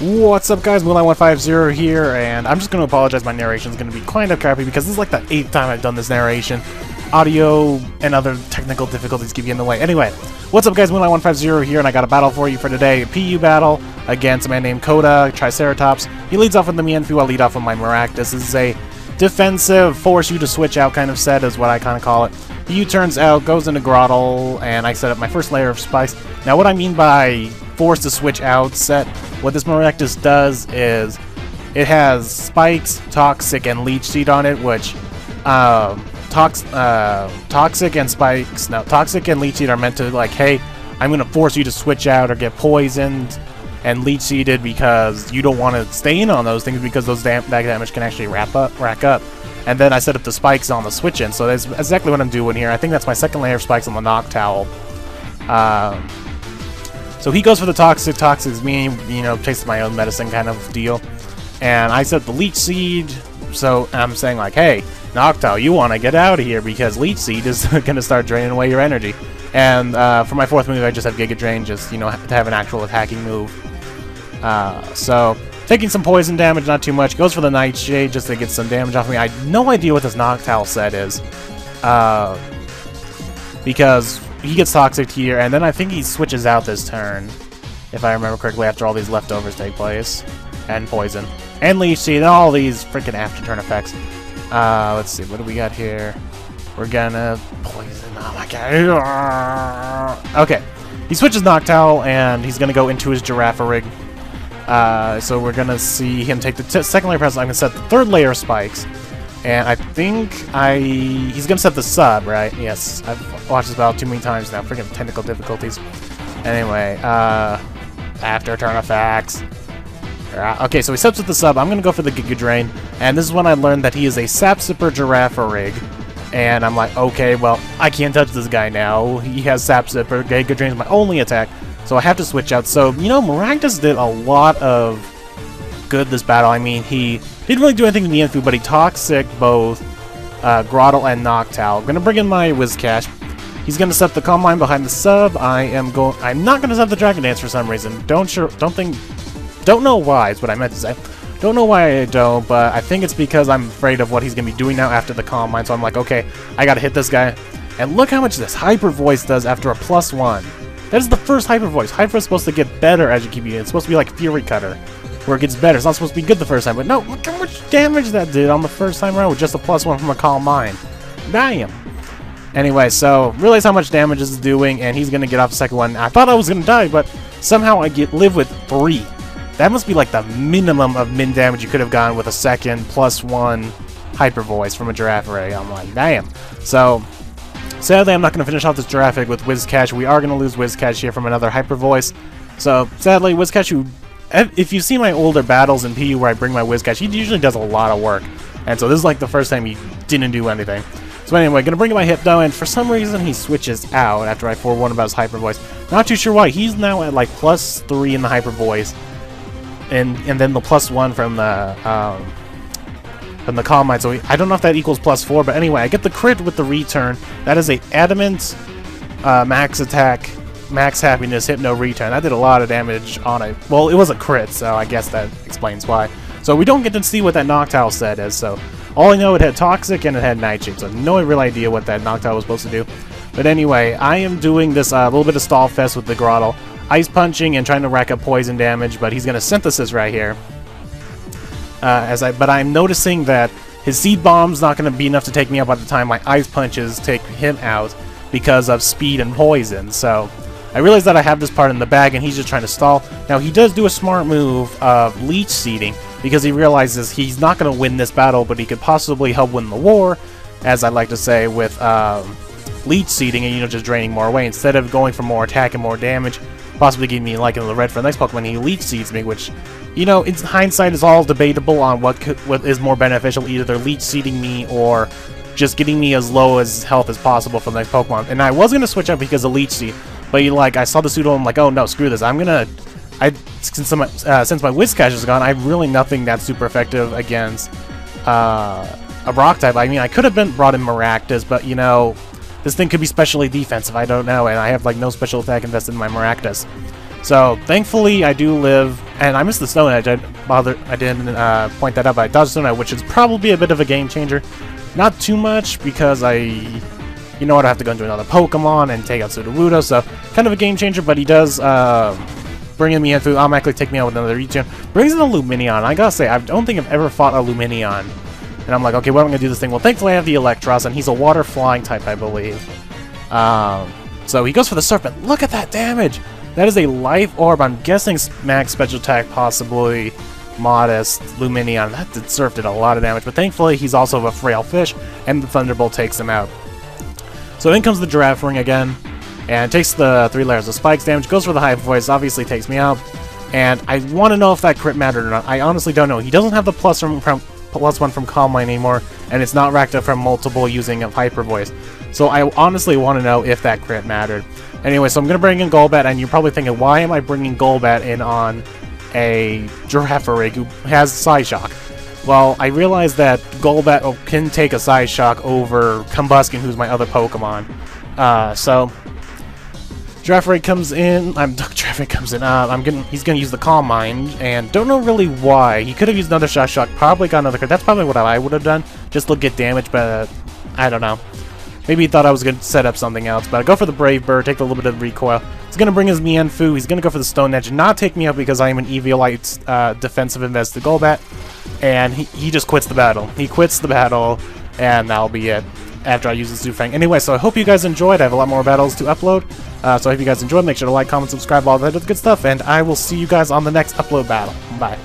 What's up, guys? Moonlight150 here, and I'm just going to apologize. My narration is going to be kind of crappy because this is like the 8th time I've done this narration. Audio and other technical difficulties keep getting in the way. Anyway, what's up, guys? Moonlight150 here, and I got a battle for you for today. A PU battle against a man named Koda, Triceratops. He leads off with the Mienfoo. I lead off with my Maractus. This is a defensive, force you to switch out kind of set is what I kind of call it. PU turns out, goes into Grotle, and I set up my first layer of spikes. Now, what I mean by force to switch out set, what this Maractus does is it has spikes, toxic, and leech seed on it, which toxic and spikes, no, toxic and leech seed are meant to, like, hey, I'm gonna force you to switch out or get poisoned and leech seeded because you don't want to stay in on those things because those that damage can actually rack up. And then I set up the spikes on the switch in, so that's exactly what I'm doing here. I think that's my second layer of spikes on the Noctowl. So he goes for the toxic. Toxic is me, you know, tastes my own medicine kind of deal. And I set the leech seed, so I'm saying like, hey, Noctowl, you want to get out of here because leech seed is going to start draining away your energy. And for my fourth move, I just have Giga Drain, just, you know, to have an actual attacking move. So taking some poison damage, not too much. Goes for the Nightshade just to get some damage off me. I have no idea what this Noctowl set is. Because he gets toxic here, and then I think he switches out this turn, if I remember correctly, after all these leftovers take place. And poison. And leech seed, and all these freaking after turn effects. Let's see, what do we got here? We're gonna poison. Oh my god. Okay. He switches Noctowl, and he's gonna go into his Girafarig. So we're gonna see him take the second layer present. I'm gonna set the third layer of spikes. And I think he's gonna set the sub, right? Yes, I've watched this battle too many times now. Freaking technical difficulties. Anyway, after turn effects. Okay, so he sets with the sub. I'm gonna go for the Giga Drain, and this is when I learned that he is a Sap Sipper Girafarig. And I'm like, okay, well, I can't touch this guy now. He has Sap Sipper. Giga Drain is my only attack, so I have to switch out. So, you know, Maractus did a lot of good this battle. I mean, he didn't really do anything to Mienfoo, but he toxic both Grotle and Noctowl. I'm gonna bring in my Whiscash. He's gonna set the Calm Mind behind the sub. I'm not gonna set the Dragon Dance for some reason. Don't know why is what I meant to say. Don't know why I don't, but I think it's because I'm afraid of what he's gonna be doing now after the Calm Mind. So I'm like, okay, I gotta hit this guy. And look how much this Hyper Voice does after a +1. That is the first Hyper Voice. Hyper is supposed to get better as you keep using it. It's supposed to be like Fury Cutter, where it gets better. It's not supposed to be good the first time, but no, look how much damage that did on the first time around with just a +1 from a Calm Mind. Damn. Anyway, so realize how much damage this is doing, and he's gonna get off the second one. I thought I was gonna die, but somehow I live with 3. That must be like the minimum of min damage you could have gotten with a second +1 Hyper Voice from a Girafarig. I'm like, damn. So sadly, I'm not going to finish off this Girafarig with Whiscash. We are going to lose Whiscash here from another Hyper Voice. So sadly, Whiscash, if you see my older battles in PU where I bring my Whiscash, he usually does a lot of work. And so this is like the first time he didn't do anything. So anyway, going to bring in my Hypno, and for some reason he switches out after I forewarned about his Hyper Voice. Not too sure why. He's now at like +3 in the Hyper Voice. And then the +1 from the Calm Mind. So I don't know if that equals +4, but anyway, I get the crit with the return. That is a Adamant max attack, max happiness, Hypno return. That did a lot of damage on it. Well, it was a crit, so I guess that explains why. So we don't get to see what that Noctowl set is. So all I know, it had Toxic and it had Nightshade. So no real idea what that Noctowl was supposed to do. But anyway, I am doing this little bit of stall fest with the Grotle. Ice punching and trying to rack up poison damage, but he's gonna synthesis right here. But I'm noticing that his seed bomb's not gonna be enough to take me out by the time my ice punches take him out because of speed and poison. So I realize that I have this part in the bag, and he's just trying to stall. Now he does do a smart move of leech seeding because he realizes he's not gonna win this battle, but he could possibly help win the war, as I like to say, with leech seeding and, you know, just draining more away instead of going for more attack and more damage. Possibly giving me like in the red for the next Pokemon. He leech seeds me, which, you know, in hindsight is all debatable on what is more beneficial, either leech seeding me or just getting me as low as health as possible for the next Pokemon. And I was gonna switch up because of leech seed, but I saw the pseudo, I'm like, oh no, screw this. Since my Whiscash is gone, I have really nothing that's super effective against a rock type. I mean, I could have brought in Maractus, but you know, this thing could be specially defensive, I don't know, and I have like no special attack invested in my Maractus. So, thankfully, I do live And I missed the Stone Edge. I didn't point that out, but I dodged Stone Edge, which is probably a bit of a game changer. Not too much, because you know what, I have to go into another Pokemon and take out Sudowoodo, so kind of a game changer, but he does bring me in through, automatically take me out with another regen. Brings in a Lumineon. I gotta say, I don't think I've ever fought a Lumineon. And I'm like, okay, well, I'm gonna do this thing. Well, thankfully I have the Electros, and he's a water flying type, I believe. So he goes for the Serpent. Look at that damage! That is a Life Orb. I'm guessing max special attack, possibly modest Lumineon. That Surf did a lot of damage, but thankfully he's also a frail fish, and the Thunderbolt takes him out. So in comes the Giraffe Ring again, and takes the 3 layers of spikes damage, goes for the High Voice, obviously takes me out, and I want to know if that crit mattered or not. I honestly don't know. He doesn't have the +1 from Calm Mind anymore, and it's not racked up from multiple using of Hyper Voice. So I honestly want to know if that crit mattered. Anyway, so I'm going to bring in Golbat, and you're probably thinking, why am I bringing Golbat in on a Girafarig who has Psyshock? Well, I realized that Golbat can take a Psyshock over Combusken, who's my other Pokemon. So Girafarig comes in. Girafarig comes in. He's gonna use the Calm Mind, and don't know really why. He could have used another Shock. Probably got another crit. That's probably what I would have done, just to get damage. But I don't know. Maybe he thought I was gonna set up something else. But I go for the Brave Bird, take a little bit of recoil. He's gonna bring his Mienfoo. He's gonna go for the Stone Edge and not take me out because I am an Eviolite's defensive invested Golbat. And he just quits the battle. He quits the battle, and that'll be it after I use the Zufang. Anyway, so I hope you guys enjoyed. I have a lot more battles to upload. So I hope you guys enjoyed. Make sure to like, comment, subscribe, all that good stuff, and I will see you guys on the next upload battle. Bye.